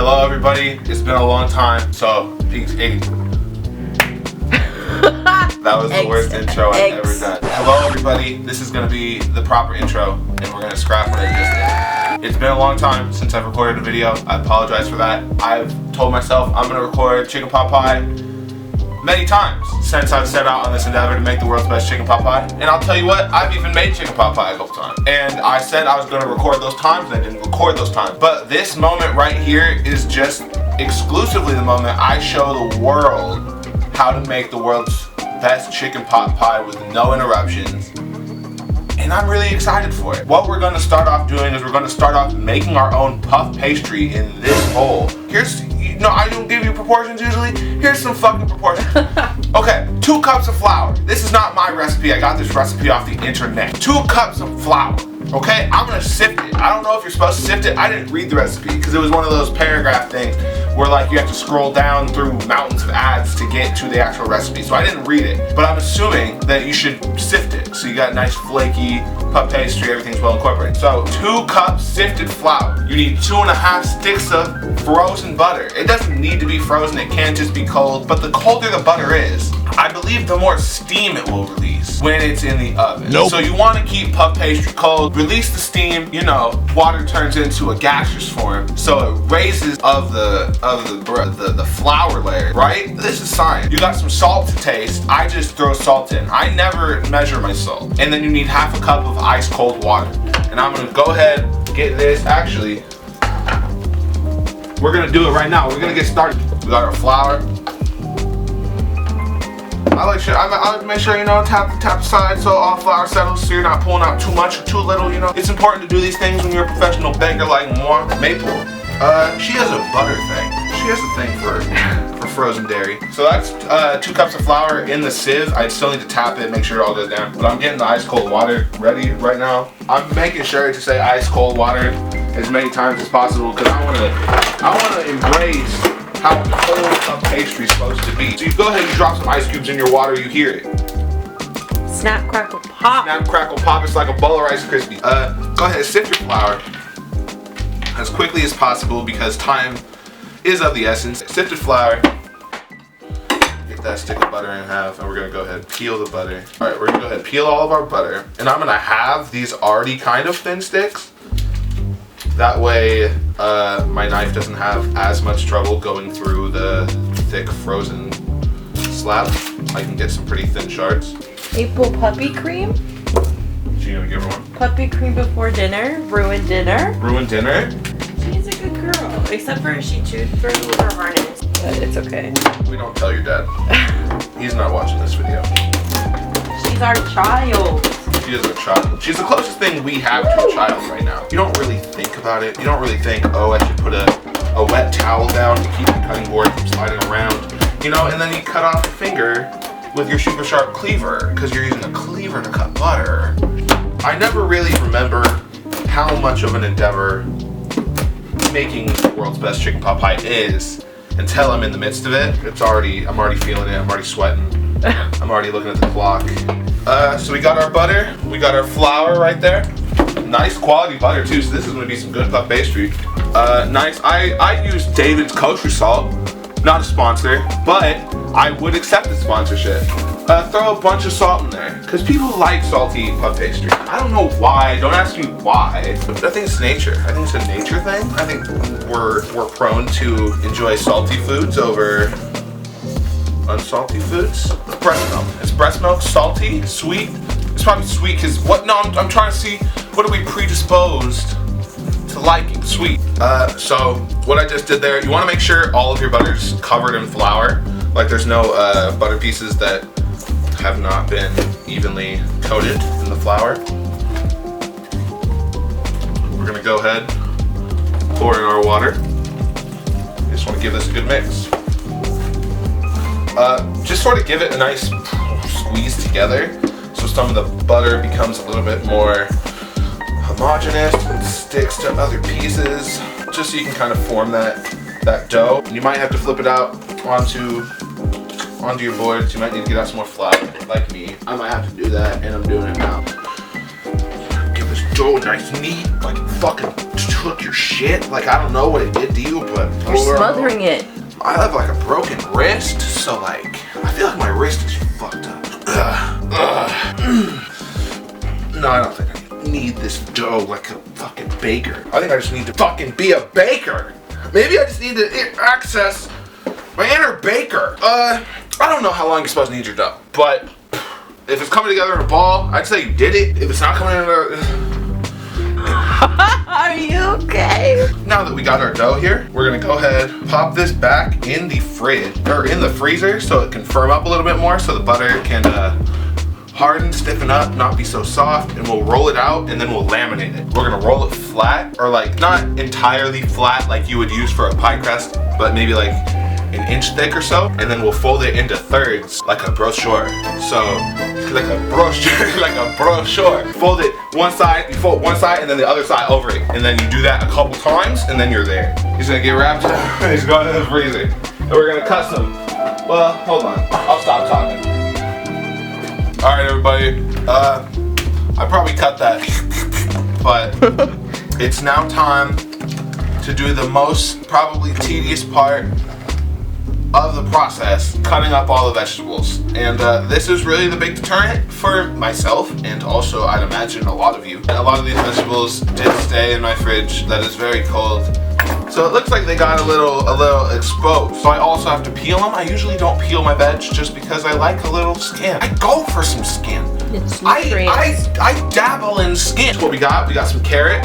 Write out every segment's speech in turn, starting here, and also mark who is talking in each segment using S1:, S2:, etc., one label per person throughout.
S1: Hello everybody, it's been a long time, so hey. That was the worst intro I've ever done. Hello everybody, this is going to be the proper intro, and we're going to scrap what I just did. It's been a long time since I've recorded a video. I apologize for that. I've told myself I'm going to record chicken pot pie many times since I've set out on this endeavor to make the world's best chicken pot pie. And I'll tell you what, I've even made chicken pot pie a couple times. And I said I was going to record those times, and I didn't record those times. But this moment right here is just exclusively the moment I show the world how to make the world's best chicken pot pie with no interruptions. And I'm really excited for it. What we're going to start off doing is we're going to start off making our own puff pastry in this bowl. No, I don't give you proportions usually. Here's some fucking proportions. Okay, 2 cups of flour. This is not my recipe. I got this recipe off the internet. 2 cups of flour. Okay, I'm gonna sift it. I don't know if you're supposed to sift it. I didn't read the recipe because it was one of those paragraph things where like you have to scroll down through mountains of ads to get to the actual recipe. So I didn't read it, but I'm assuming that you should sift it. So you got nice flaky puff pastry, everything's well incorporated. So 2 cups sifted flour. You need 2.5 sticks of frozen butter. It doesn't need to be frozen, it can just be cold, but the colder the butter is, I believe the more steam it will release when it's in the oven. Nope. So you want to keep puff pastry cold, release the steam, you know, water turns into a gaseous form, so it raises of the flour layer, right? This is science. You got some salt to taste. I just throw salt in. I never measure my salt. And then you need 1/2 cup of ice cold water. And I'm gonna go ahead, get this, actually, we're gonna do it right now. We're gonna get started. We got our flour. I like to make sure, you know, tap the side so all flour settles so you're not pulling out too much or too little, you know. It's important to do these things when you're a professional baker like moi. Maple, she has a butter thing. She has a thing for frozen dairy. So that's 2 cups of flour in the sieve. I still need to tap it, make sure it all goes down. But I'm getting the ice cold water ready right now. I'm making sure to say ice cold water as many times as possible because I wanna embrace how cold a pastry is supposed to be. So you go ahead and drop some ice cubes in your water, you hear it.
S2: Snap, crackle, pop.
S1: Snap, crackle, pop. It's like a bowl of Rice Krispies. Go ahead and sift your flour as quickly as possible because time is of the essence. Sifted flour. Get that stick of butter in half, and we're gonna go ahead and peel the butter. All right, we're gonna go ahead and peel all of our butter, and I'm gonna have these already kind of thin sticks. That way, my knife doesn't have as much trouble going through the thick frozen slab. I can get some pretty thin shards.
S2: Maple puppy cream.
S1: You gonna give her one?
S2: Puppy cream before dinner. Ruined dinner.
S1: Ruined dinner?
S2: She's a good girl, except for she chewed through her harness. But it's okay.
S1: We don't tell your dad. He's not watching this video.
S2: She's our child.
S1: She is a child. She's the closest thing we have to a child right now. You don't really think about it. You don't really think, oh, I should put a wet towel down to keep the cutting board from sliding around. You know, and then you cut off your finger with your super sharp cleaver because you're using a cleaver to cut butter. I never really remember how much of an endeavor making the world's best chicken pot pie is until I'm in the midst of it. I'm already feeling it. I'm already sweating. I'm already looking at the clock. So we got our butter, we got our flour right there. Nice quality butter too, so this is gonna be some good puff pastry. Nice, I use David's kosher salt, not a sponsor, but I would accept the sponsorship. Throw a bunch of salt in there, because people like salty puff pastry. I don't know why, don't ask me why. I think it's nature, I think it's a nature thing. I think we're prone to enjoy salty foods over unsalty foods. Breast milk. Is breast milk salty? Sweet? It's probably sweet because what? No, I'm trying to see what are we predisposed to liking sweet. So what I just did there, you want to make sure all of your butter's covered in flour. Like there's no butter pieces that have not been evenly coated in the flour. We're gonna go ahead, pour in our water. Just want to give this a good mix. Just sort of give it a nice squeeze together so some of the butter becomes a little bit more homogeneous and sticks to other pieces, just so you can kind of form that dough. And you might have to flip it out onto your boards. You might need to get out some more flour, like me. I might have to do that, and I'm doing it now. Give this dough nice and neat. Like it fucking took your shit. Like I don't know what it did to you, but
S2: you're smothering it.
S1: I have like a broken wrist, so like I feel like my wrist is fucked up. No, I don't think I need this dough like a fucking baker. I think I just need to fucking be a baker. Maybe I just need to access my inner baker. I don't know how long you're supposed to knead your dough, but if it's coming together in a ball, I'd say you did it. If it's not coming in
S2: Are you okay?
S1: Now that we got our dough here, we're gonna go ahead, pop this back in the fridge, or in the freezer, so it can firm up a little bit more, so the butter can harden, stiffen up, not be so soft, and we'll roll it out and then we'll laminate it. We're gonna roll it flat, or like not entirely flat like you would use for a pie crust, but maybe like an inch thick or so, and then we'll fold it into thirds like a brochure. So like a brochure, like a brochure. Fold it one side, you fold one side and then the other side over it. And then you do that a couple times and then you're there. He's gonna get wrapped up, he's going to the freezer. And we're gonna cut some, well, hold on, I'll stop talking. All right, everybody, I probably cut that, but it's now time to do the most probably tedious part of the process, cutting up all the vegetables. And this is really the big deterrent for myself, and also I'd imagine a lot of you. A lot of these vegetables did stay in my fridge that is very cold. So it looks like they got a little exposed. So I also have to peel them. I usually don't peel my veg just because I like a little skin. I go for some skin.
S2: It's nutrients.
S1: I dabble in skin. What we got some carrot,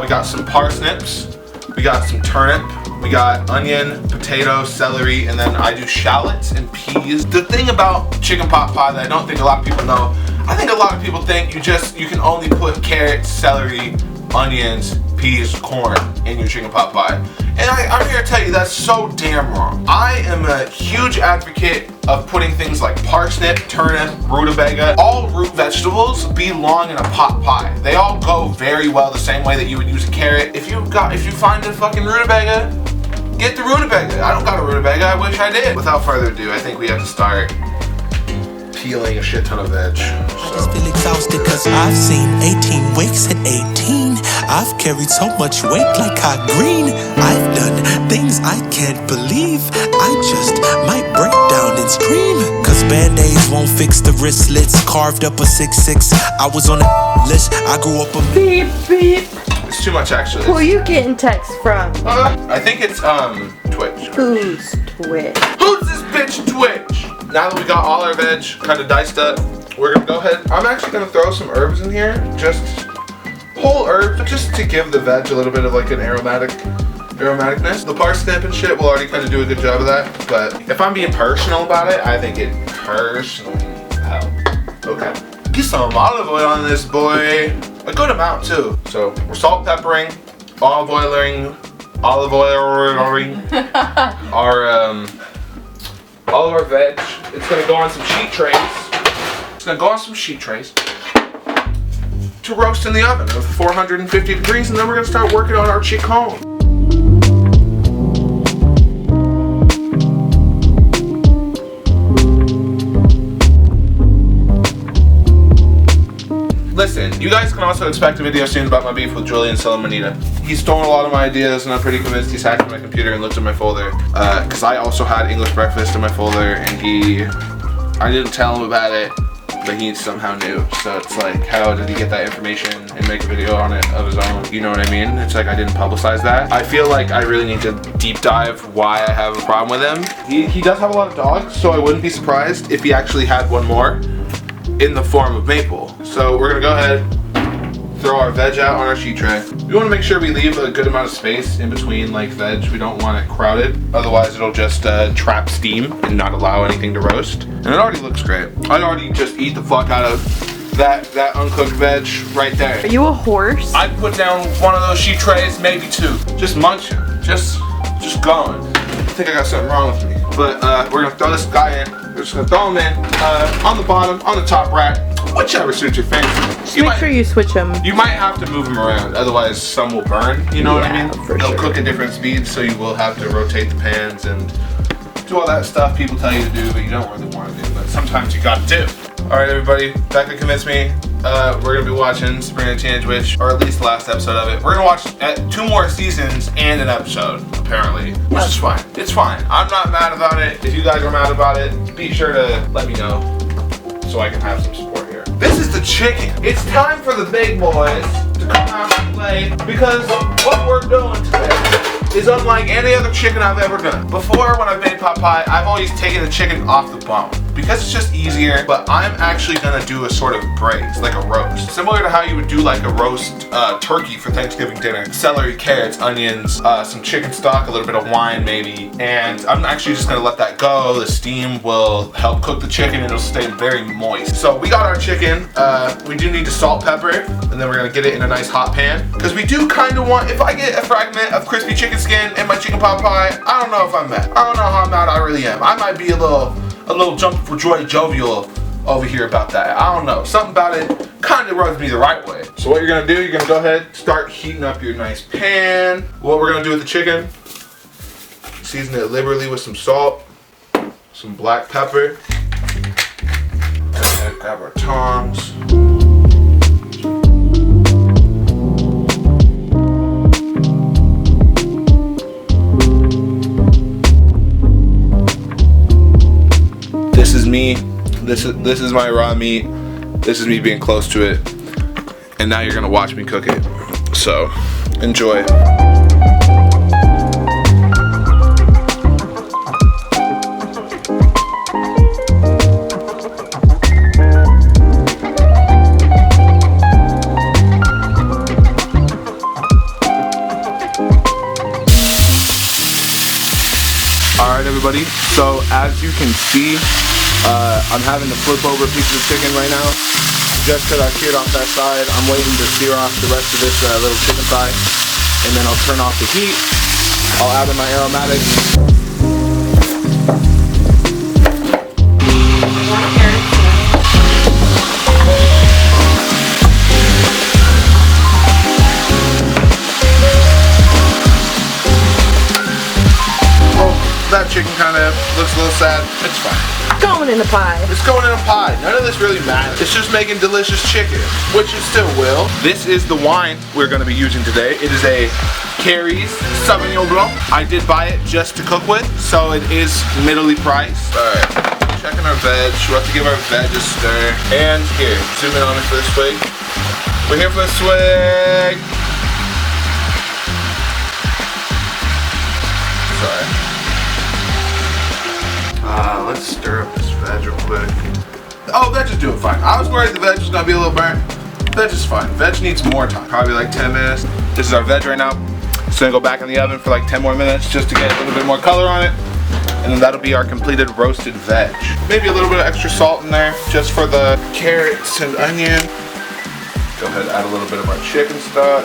S1: we got some parsnips, we got some turnip, we got onion, potato, celery, and then I do shallots and peas. The thing about chicken pot pie that I don't think a lot of people know, I think a lot of people think you can only put carrots, celery, onions, peas, corn in your chicken pot pie. And I'm here to tell you that's so damn wrong. I am a huge advocate of putting things like parsnip, turnip, rutabaga. All root vegetables belong in a pot pie. They all go very well the same way that you would use a carrot. If you find a fucking rutabaga, get the rutabaga. I don't got a rutabaga, I wish I did. Without further ado, I think we have to start peeling a shit ton of veg.
S3: I just feel exhausted cause I've seen 18 weeks at 18. I've carried so much weight like hot green. I've done things I can't believe. I just might break down and scream. Cause band-aids won't fix the wristlets. Carved up a 6'6". I was on the list. I grew up a
S2: beep beep.
S1: It's too much actually.
S2: Who are you getting text from?
S1: I think it's Twitch.
S2: Who's Twitch?
S1: Who's this bitch Twitch? Now that we got all our veg kind of diced up, we're gonna go ahead. I'm actually gonna throw some herbs in here, just whole herbs, just to give the veg a little bit of like an aromaticness. The parsnip and shit will already kind of do a good job of that, but if I'm being personal about it, I think it personally helps. Okay. Get some olive oil on this boy. A good amount too. So we're salt peppering, olive oiling all of our veg. It's gonna go on some sheet trays. To roast in the oven of 450 degrees, and then we're gonna start working on our chicken. Listen, you guys can also expect a video soon about my beef with Julian Salamanita. He's stolen a lot of my ideas, and I'm pretty convinced he's hacked my computer and looked at my folder. Because I also had English breakfast in my folder, and I didn't tell him about it, but he somehow knew. So it's like, how did he get that information and make a video on it of his own? You know what I mean? It's like I didn't publicize that. I feel like I really need to deep dive why I have a problem with him. He does have a lot of dogs, so I wouldn't be surprised if he actually had one more in the form of maple. So we're gonna go ahead, throw our veg out on our sheet tray. We wanna make sure we leave a good amount of space in between like veg. We don't want it crowded, otherwise it'll just trap steam and not allow anything to roast. And it already looks great. I'd already just eat the fuck out of that uncooked veg right there.
S2: Are you a horse?
S1: I'd put down one of those sheet trays, maybe two. Just munching, just going. I think I got something wrong with me. But we're gonna throw this guy in. We're just gonna throw him in on the bottom, on the top rack, whichever suits your fancy.
S2: Just make sure you switch them.
S1: You might have to move them around, otherwise some will burn. You know what I mean? They'll cook at different speeds, so you will have to rotate the pans and do all that stuff people tell you to do, but you don't really want to do. But sometimes you got to. All right, everybody, Becca convinced me. we're gonna be watching Sabrina the Teenage Witch, or at least the last episode of it. We're gonna watch 2 more seasons and an episode, apparently, which is fine. It's fine. I'm not mad about it. If you guys are mad about it, be sure to let me know so I can have some support here. This is the chicken. It's time for the big boys to come out and play, because what we're doing today is unlike any other chicken I've ever done. Before, when I've made pot pie, I've always taken the chicken off the bone because it's just easier, but I'm actually gonna do a sort of braise, like a roast. Similar to how you would do like a roast turkey for Thanksgiving dinner. Celery, carrots, onions, some chicken stock, a little bit of wine maybe, and I'm actually just gonna let that go. The steam will help cook the chicken and it'll stay very moist. So we got our chicken. We do need to salt, pepper, and then we're gonna get it in a nice hot pan. Because we do kind of want, if I get a fragment of crispy chicken skin in my chicken pot pie, I don't know if I'm mad. I don't know how mad I really am. I might be a little jump for joy jovial over here about that. I don't know. Something about it kind of rubs me the right way. So what you're gonna do, you're gonna go ahead, start heating up your nice pan. What we're gonna do with the chicken, season it liberally with some salt, some black pepper. Go ahead, grab our tongs. This is me. This is my raw meat. This is me being close to it. And now you're gonna watch me cook it. So, enjoy. Alright everybody, so as you can see, I'm having to flip over a piece of chicken right now, just because I seared off that side. I'm waiting to sear off the rest of this little chicken thigh, and then I'll turn off the heat. I'll add in my aromatics. That chicken kind of looks a little sad. It's fine.
S2: Going in the pie.
S1: It's going in a pie. None of this really matters. It's just making delicious chicken, which it still will. This is the wine we're going to be using today. It is a Carrie's Sauvignon Blanc. I did buy it just to cook with, so it is middly priced. Alright, checking our veg. We're about to give our veg a stir. And here, zoom in on it for the swig. We're here for the swig. Sorry. Let's stir up this veg real quick. Oh, veg is doing fine. I was worried the veg was gonna be a little burnt. Veg is fine. Veg needs more time, probably like 10 minutes. This is our veg right now. It's gonna go back in the oven for like 10 more minutes just to get a little bit more color on it. And then that'll be our completed roasted veg. Maybe a little bit of extra salt in there just for the carrots and onion. Go ahead and add a little bit of our chicken stock.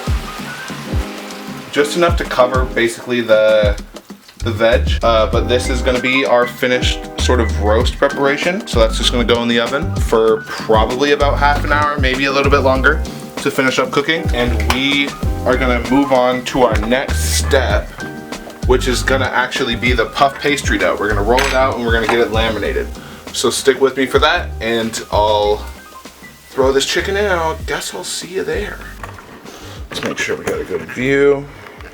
S1: Just enough to cover basically the veg, but this is going to be our finished sort of roast preparation. So that's just going to go in the oven for probably about half an hour, maybe a little bit longer to finish up cooking. And we are going to move on to our next step, which is going to actually be the puff pastry dough. We're going to roll it out and we're going to get it laminated. So stick with me for that, and I'll throw this chicken in and I guess I'll see you there. Let's make sure we got a good view.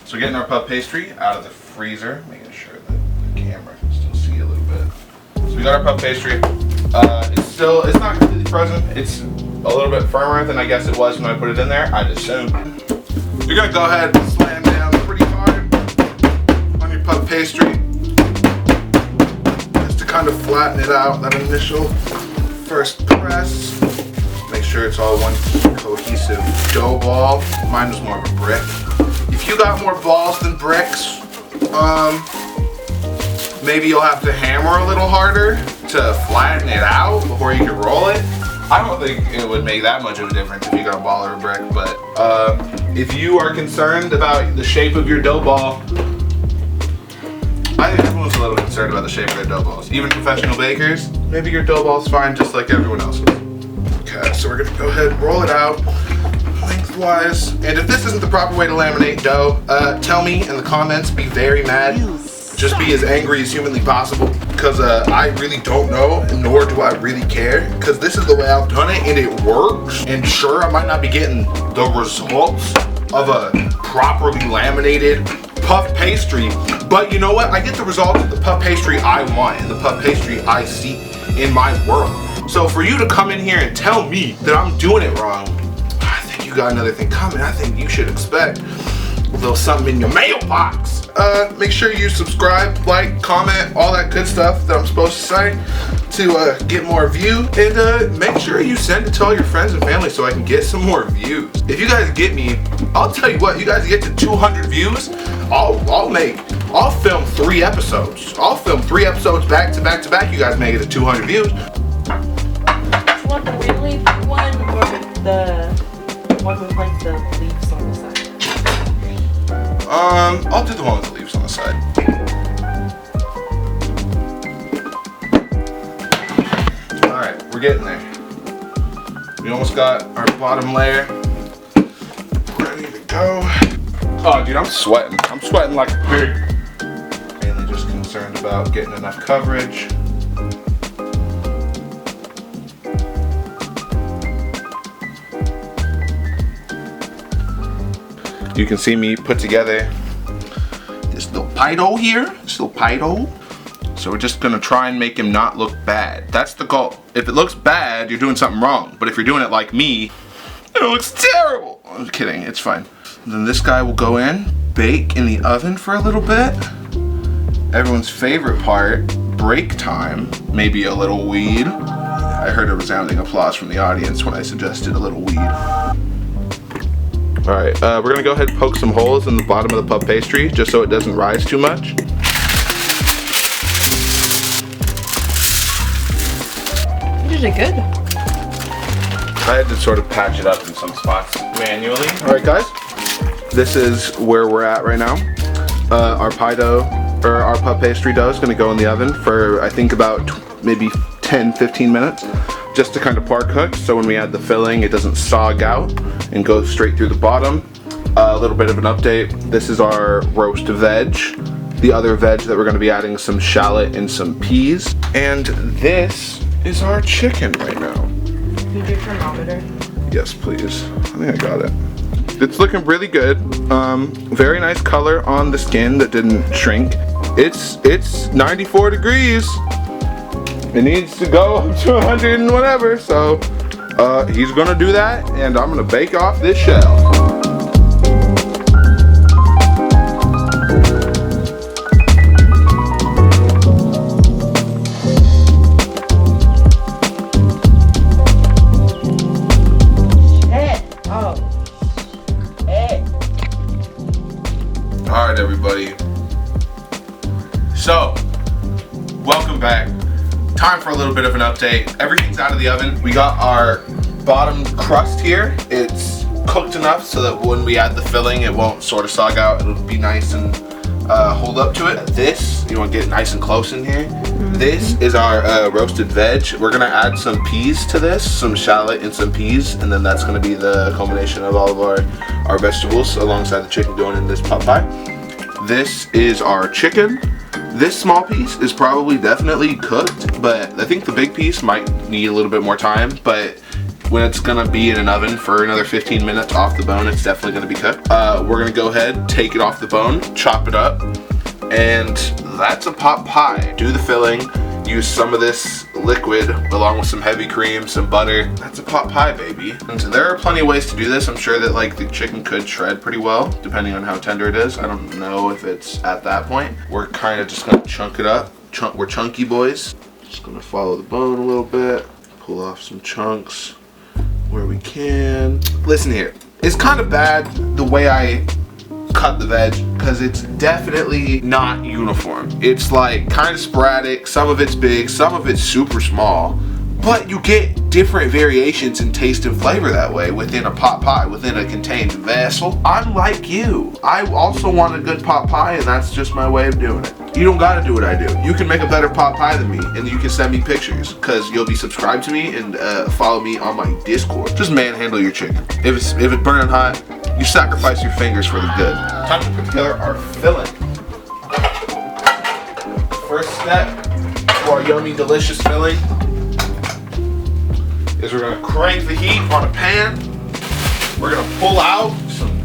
S1: So getting our puff pastry out of the freezer, making sure that the camera can still see a little bit. So we got our puff pastry. It's not completely frozen. It's a little bit firmer than I guess it was when I put it in there, I'd assume. You're gonna go ahead and slam down pretty hard on your puff pastry, just to kind of flatten it out, that initial first press. Make sure it's all one cohesive dough ball. Mine was more of a brick. If you got more balls than bricks, maybe you'll have to hammer a little harder to flatten it out before you can roll it. I don't think it would make that much of a difference if you got a ball or a brick, but if you are concerned about the shape of your dough ball, I think everyone's a little concerned about the shape of their dough balls. Even professional bakers, maybe your dough ball's fine just like everyone else's. Okay, so we're gonna go ahead and roll it out lengthwise. And if this isn't the proper way to laminate dough, tell me in the comments, be very mad. just be as angry as humanly possible, because I really don't know, nor do I really care, because this is the way I've done it and it works. And sure, I might not be getting the results of a properly laminated puff pastry, but you know what? I get the results of the puff pastry I want and the puff pastry I seek in my world. So for you to come in here and tell me that I'm doing it wrong, I think you got another thing coming. I think you should expect a little something in your mailbox. Make sure you subscribe, like, comment, all that good stuff that I'm supposed to say to get more views. And make sure you send it to all your friends and family so I can get some more views. If you guys get me, I'll tell you what, you guys get to 200 views, I'll film 3 episodes. I'll film 3 episodes back to back to back. You guys make it to 200 views.
S2: You want the really big one or the one with like the leaves on the side?
S1: I'll do the one with the leaves on the side. Alright, we're getting there. We almost got our bottom layer ready to go. Oh, dude, I'm sweating. I'm sweating like a pig. Mainly just concerned about getting enough coverage. You can see me put together this little pie dough here, this little pie dough. So we're just gonna try and make him not look bad. That's the goal. If it looks bad, you're doing something wrong. But if you're doing it like me, it looks terrible. I'm kidding, it's fine. Then this guy will go in, bake in the oven for a little bit. Everyone's favorite part, break time, maybe a little weed. I heard a resounding applause from the audience when I suggested a little weed. All right, we're gonna go ahead and poke some holes in the bottom of the puff pastry just so it doesn't rise too much.
S2: You did it good.
S1: I had to sort of patch it up in some spots manually. All right, guys, this is where we're at right now. Our pie dough, or our puff pastry dough is gonna go in the oven for I think about maybe 10-15 minutes. Just to kind of par cook, so when we add the filling, it doesn't sog out and go straight through the bottom. A little bit of an update. This is our roast veg. The other veg that we're going to be adding some shallot and some peas. And this is our chicken right now.
S2: Need your thermometer?
S1: Yes, please. I think I got it. It's looking really good. Very nice color on the skin that didn't shrink. It's 94 degrees. It needs to go up to 100 and whatever, so he's gonna do that, and I'm gonna bake off this shell. All right, everybody. So, welcome back. Time for a little bit of an update. Everything's out of the oven. We got our bottom crust here. It's cooked enough so that when we add the filling, it won't sort of sog out. It'll be nice and hold up to it. This, you want to get nice and close in here. This is our roasted veg. We're gonna add some peas to this, some shallot and some peas, and then that's gonna be the culmination of all of our vegetables alongside the chicken going in this pot pie. This is our chicken. This small piece is probably definitely cooked, but I think the big piece might need a little bit more time, but when it's gonna be in an oven for another 15 minutes off the bone, it's definitely gonna be cooked. We're gonna go ahead, take it off the bone, chop it up, and that's a pot pie. Do the filling, use some of this liquid along with some heavy cream, some butter. That's a pot pie, baby. And there are plenty of ways to do this. I'm sure that like the chicken could shred pretty well, depending on how tender it is. I don't know if it's at that point. We're kind of just gonna chunk it up. We're chunky boys. Just gonna follow the bone a little bit, pull off some chunks where we can. Listen here, it's kind of bad the way I cut the veg because it's definitely not uniform. It's like kind of sporadic. Some of it's big, some of it's super small, but you get different variations in taste and flavor that way within a pot pie, within a contained vessel. I'm like you. I also want a good pot pie, and that's just my way of doing it. You don't gotta do what I do. You can make a better pot pie than me, and you can send me pictures because you'll be subscribed to me and follow me on my Discord. Just manhandle your chicken. If it's burning hot, you sacrifice your fingers for the good. Time to put together our filling. first step to our yummy, delicious filling is we're gonna crank the heat on a pan. We're gonna pull out some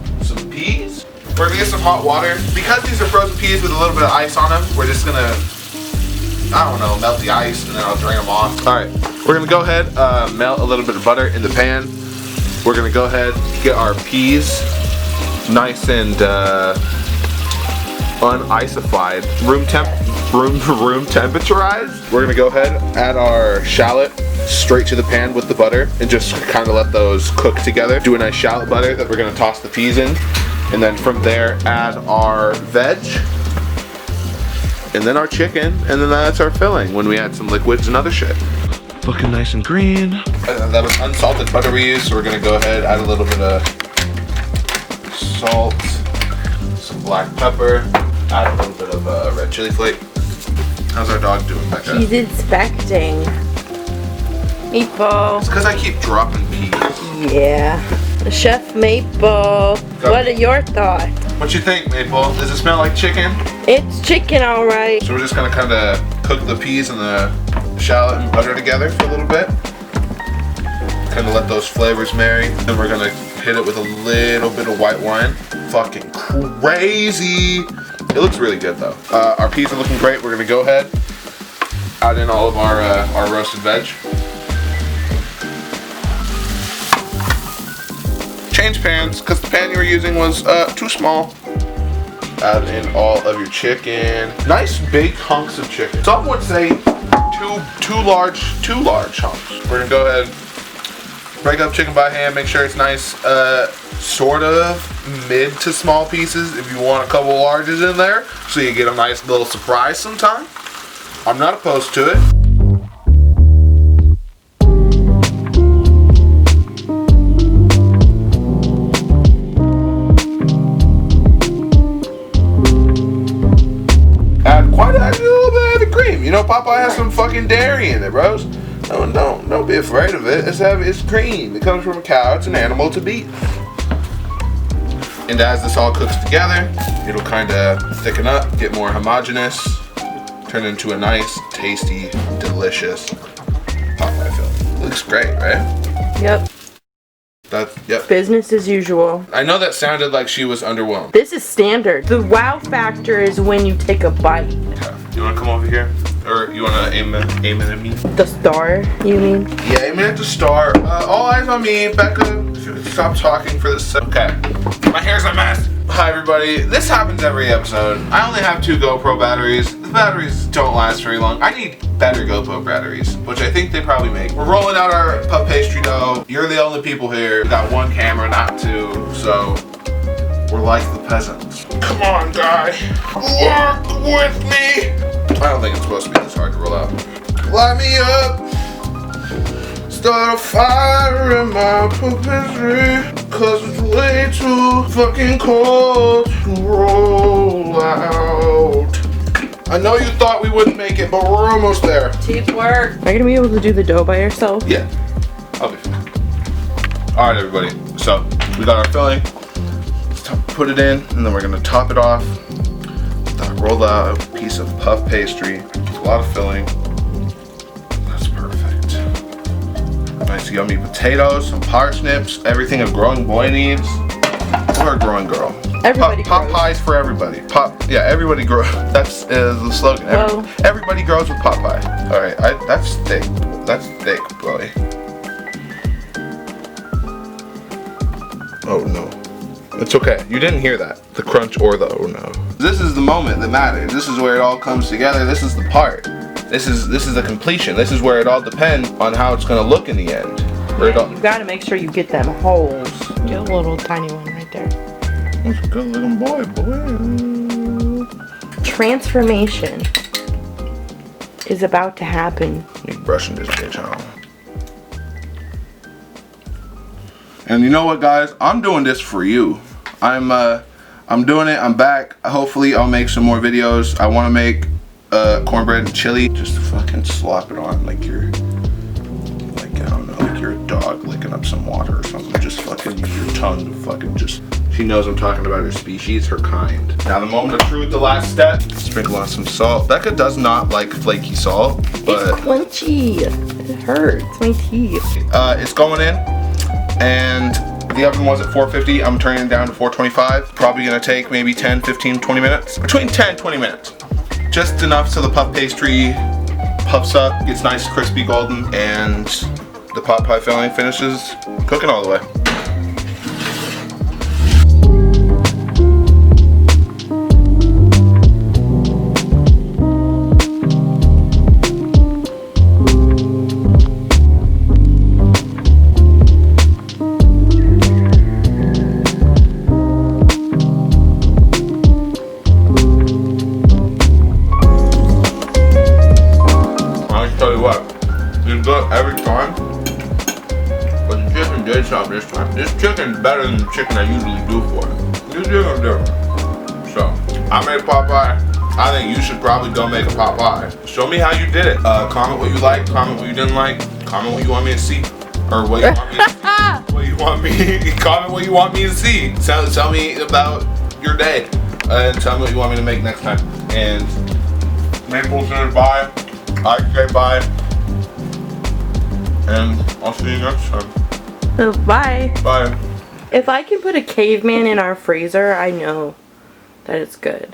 S1: peas. We're gonna get some hot water. Because these are frozen peas with a little bit of ice on them, we're just gonna, I don't know, melt the ice and then I'll drain them off. All right, we're gonna go ahead, melt a little bit of butter in the pan. We're gonna go ahead, get our peas nice and unicified, room temperaturized. We're gonna go ahead, add our shallot straight to the pan with the butter and just kind of let those cook together. Do a nice shallot butter that we're gonna toss the peas in. And then from there, add our veg. And then our chicken. And then that's our filling when we add some liquids and other shit. Looking nice and green. That was unsalted butter we used, so we're gonna go ahead, add a little bit of salt, some black pepper, add a little bit of red chili flake. How's our dog doing, Becca?
S2: She's inspecting. Maple.
S1: It's because I keep dropping peas.
S2: Yeah. Chef Maple. What are your thoughts?
S1: What you think, Maple? Does it smell like chicken?
S2: It's chicken, all right.
S1: So we're just gonna kind of cook the peas and the shallot and butter together for a little bit. Kind of let those flavors marry. Then we're gonna hit it with a little bit of white wine. Fucking crazy. It looks really good though. Our peas are looking great. We're gonna go ahead, add in all of our roasted veg. Change pans, because the pan you were using was too small. Add in all of your chicken. Nice big hunks of chicken. Some would say two large hunks. We're gonna go ahead, break up chicken by hand, make sure it's nice, sort of mid to small pieces if you want a couple larges in there, so you get a nice little surprise sometime. I'm not opposed to it. Add a little bit of heavy cream. You know, Popeye has some fucking dairy in it, bros. Don't be afraid of it. It's cream. It comes from a cow. It's an animal. It's a beef. And as this all cooks together, it'll kind of thicken up, get more homogeneous, turn into a nice, tasty, delicious Popeye filling. Looks great, right?
S2: Yep.
S1: Yep.
S2: Business as usual.
S1: I know that sounded like she was underwhelmed.
S2: This is standard. The wow factor is when you take a bite.
S1: Okay. You want to come over here? Or you want to aim it at me?
S2: The star, you mean?
S1: Yeah, aim it at the star. All eyes on me. Becca, if you could stop talking for this. Okay. My hair's a mess. Hi, everybody. This happens every episode. I only have 2 GoPro batteries. The batteries don't last very long. I need better GoPro batteries, which I think they probably make. We're rolling out our puff pastry dough. You're the only people here. We got 1 camera, not 2, so we're like the peasants. Come on, guy. Work with me. I don't think it's supposed to be this hard to roll out. Light me up. Start a fire in my puff pastry, cause it's way too fucking cold to roll out. I know you thought we wouldn't make it, but we're almost there.
S2: Teamwork. Are you gonna be able to do the dough by yourself?
S1: Yeah, I'll be fine. All right, everybody. So we got our filling. Let's put it in, and then we're gonna top it off. Roll out a piece of puff pastry. A lot of filling. That's perfect. Nice yummy potatoes, some parsnips, everything a growing boy needs. Or a growing girl.
S2: Everybody
S1: Pop
S2: grows.
S1: pies for everybody. Everybody grows. That's the slogan. Everybody grows with pot pie. All right, that's thick. That's thick, boy. Oh no. It's okay. You didn't hear that. The crunch or the oh no. This is the moment that matters. This is where it all comes together. This is the part. This is the completion. This is where it all depends on how it's gonna look in the end.
S2: Yeah, you gotta make sure you get them holes. Get a little tiny one right there.
S1: That's a good looking boy.
S2: Transformation is about to happen.
S1: You brushing this bitch out. And you know what, guys? I'm doing this for you. I'm doing it. I'm back. Hopefully, I'll make some more videos. I want to make cornbread and chili. Just fucking slop it on like you're, like I don't know, like you're a dog licking up some water or something. Just fucking use your tongue to fucking just She knows I'm talking about her species, her kind. Now the moment of truth, the last step. Sprinkle on some salt. Becca does not like flaky salt, but
S2: it's crunchy. It hurts my teeth.
S1: it's going in, and the oven was at 450. I'm turning it down to 425. Probably gonna take maybe 10, 15, 20 minutes. Between 10, 20 minutes. Just enough so the puff pastry puffs up, gets nice crispy golden, and the pot pie filling finishes cooking all the way. Every time, but the chicken did something this time. This chicken's better than the chicken I usually do for it. This chicken's different. So, I made pot pie. I think you should probably go make a pot pie. Show me how you did it. Comment what you liked, comment what you didn't like, comment what you want me to see, or what you want me to see. What you want me, comment what you want me to see. Tell me about your day, and tell me what you want me to make next time. And Maple says bye. I say bye. And I'll see you next time.
S2: Bye.
S1: Bye.
S2: If I can put a caveman in our freezer, I know that it's good.